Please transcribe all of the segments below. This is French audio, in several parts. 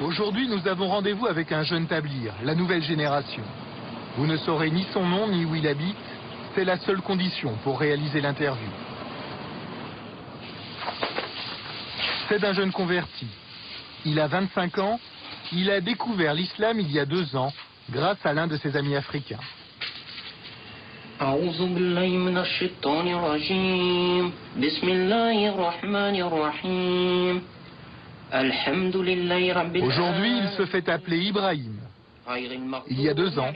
Aujourd'hui, nous avons rendez-vous avec un jeune tablir, la nouvelle génération. Vous ne saurez ni son nom ni où il habite. C'est la seule condition pour réaliser l'interview. C'est un jeune converti. Il a 25 ans. Il a découvert l'islam il y a 2 ans grâce à l'un de ses amis africains. Aujourd'hui, il se fait appeler Ibrahim. Il y a 2 ans,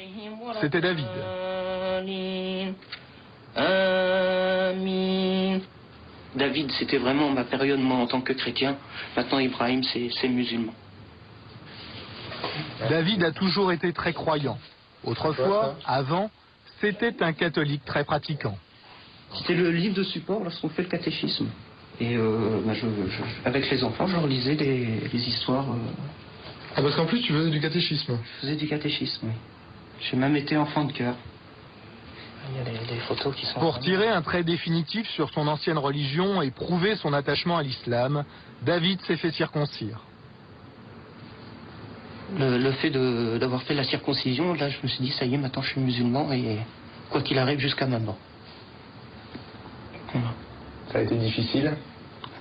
c'était David. David, c'était vraiment ma période, moi, en tant que chrétien. Maintenant, Ibrahim, c'est musulman. David a toujours été très croyant. Autrefois, avant, c'était un catholique très pratiquant. C'était le livre de support lorsqu'on fait le catéchisme. Et avec les enfants, je leur lisais les histoires. Ah, parce qu'en plus, tu faisais du catéchisme. Je faisais du catéchisme, oui. J'ai même été enfant de cœur. Il y a des photos qui sont... Pour tirer un trait définitif sur son ancienne religion et prouver son attachement à l'islam, David s'est fait circoncire. Le fait d'avoir fait la circoncision, là, je me suis dit, ça y est, maintenant je suis musulman et quoi qu'il arrive jusqu'à maintenant. Voilà. Ça a été difficile?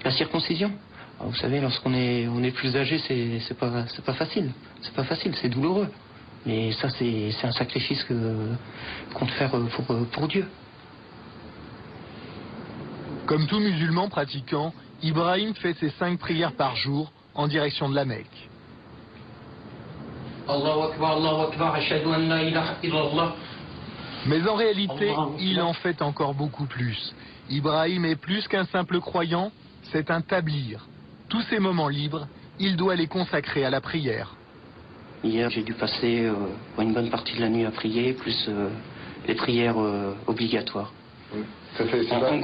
La circoncision? Vous savez, lorsqu'on est plus âgé, c'est pas facile. C'est pas facile, c'est douloureux. Mais ça, c'est un sacrifice qu'on doit faire pour Dieu. Comme tout musulman pratiquant, Ibrahim fait ses 5 prières par jour en direction de la Mecque. Allahu Akbar, Allahu Akbar, ashhadu an la ilaha illallah. Mais en réalité, il en fait encore beaucoup plus. Ibrahim est plus qu'un simple croyant, c'est un tablir. Tous ses moments libres, il doit les consacrer à la prière. Hier, j'ai dû passer une bonne partie de la nuit à prier, plus les prières obligatoires. Oui. En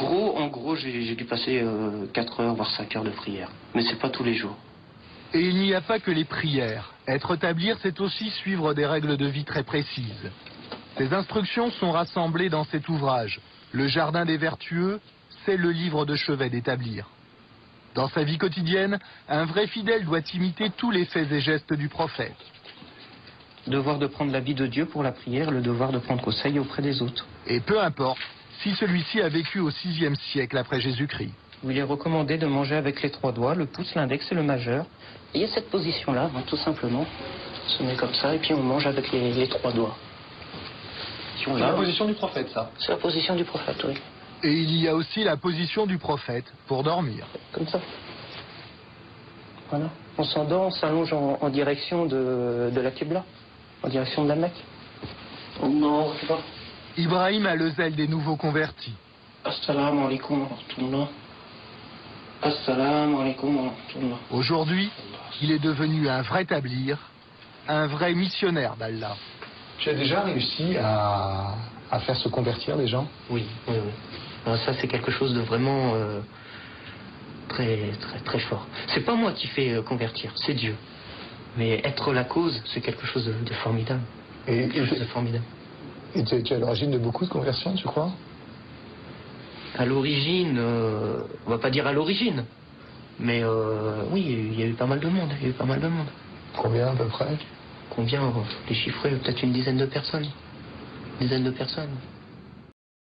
gros, j'ai dû passer 4 heures, voire 5 heures de prière. Mais c'est pas tous les jours. Et il n'y a pas que les prières. Être tablir, c'est aussi suivre des règles de vie très précises. Ces instructions sont rassemblées dans cet ouvrage. Le Jardin des Vertueux, c'est le livre de chevet des tablirs. Dans sa vie quotidienne, un vrai fidèle doit imiter tous les faits et gestes du prophète. Le devoir de prendre l'habit de Dieu pour la prière, le devoir de prendre conseil auprès des autres. Et peu importe si celui-ci a vécu au VIe siècle après Jésus-Christ. Il est recommandé de manger avec les 3 doigts, le pouce, l'index et le majeur. Et il y a cette position-là, tout simplement. On se met comme ça et puis on mange avec les 3 doigts. C'est la position du prophète, ça? C'est la position du prophète, oui. Et il y a aussi la position du prophète pour dormir. Comme ça. Voilà. On s'endort, on s'allonge en direction de la Qibla, en direction de la Mecque. Non, c'est pas. Ibrahim a le zèle des nouveaux convertis. Assalamu alaikum wa rahmatullah. Assalamu alaikum wa rahmatullah. Aujourd'hui, il est devenu un vrai tablir, un vrai missionnaire d'Allah. Tu as déjà réussi à faire se convertir des gens? Oui. Alors ça, c'est quelque chose de vraiment très fort. C'est pas moi qui fais convertir, c'est Dieu. Mais être la cause, c'est quelque chose de formidable. Et tu es à l'origine de beaucoup de conversions, tu crois? À l'origine, on va pas dire à l'origine, mais oui, il y a eu pas mal de monde. Combien à peu près? Combien? Les chiffrer, peut-être une dizaine de personnes.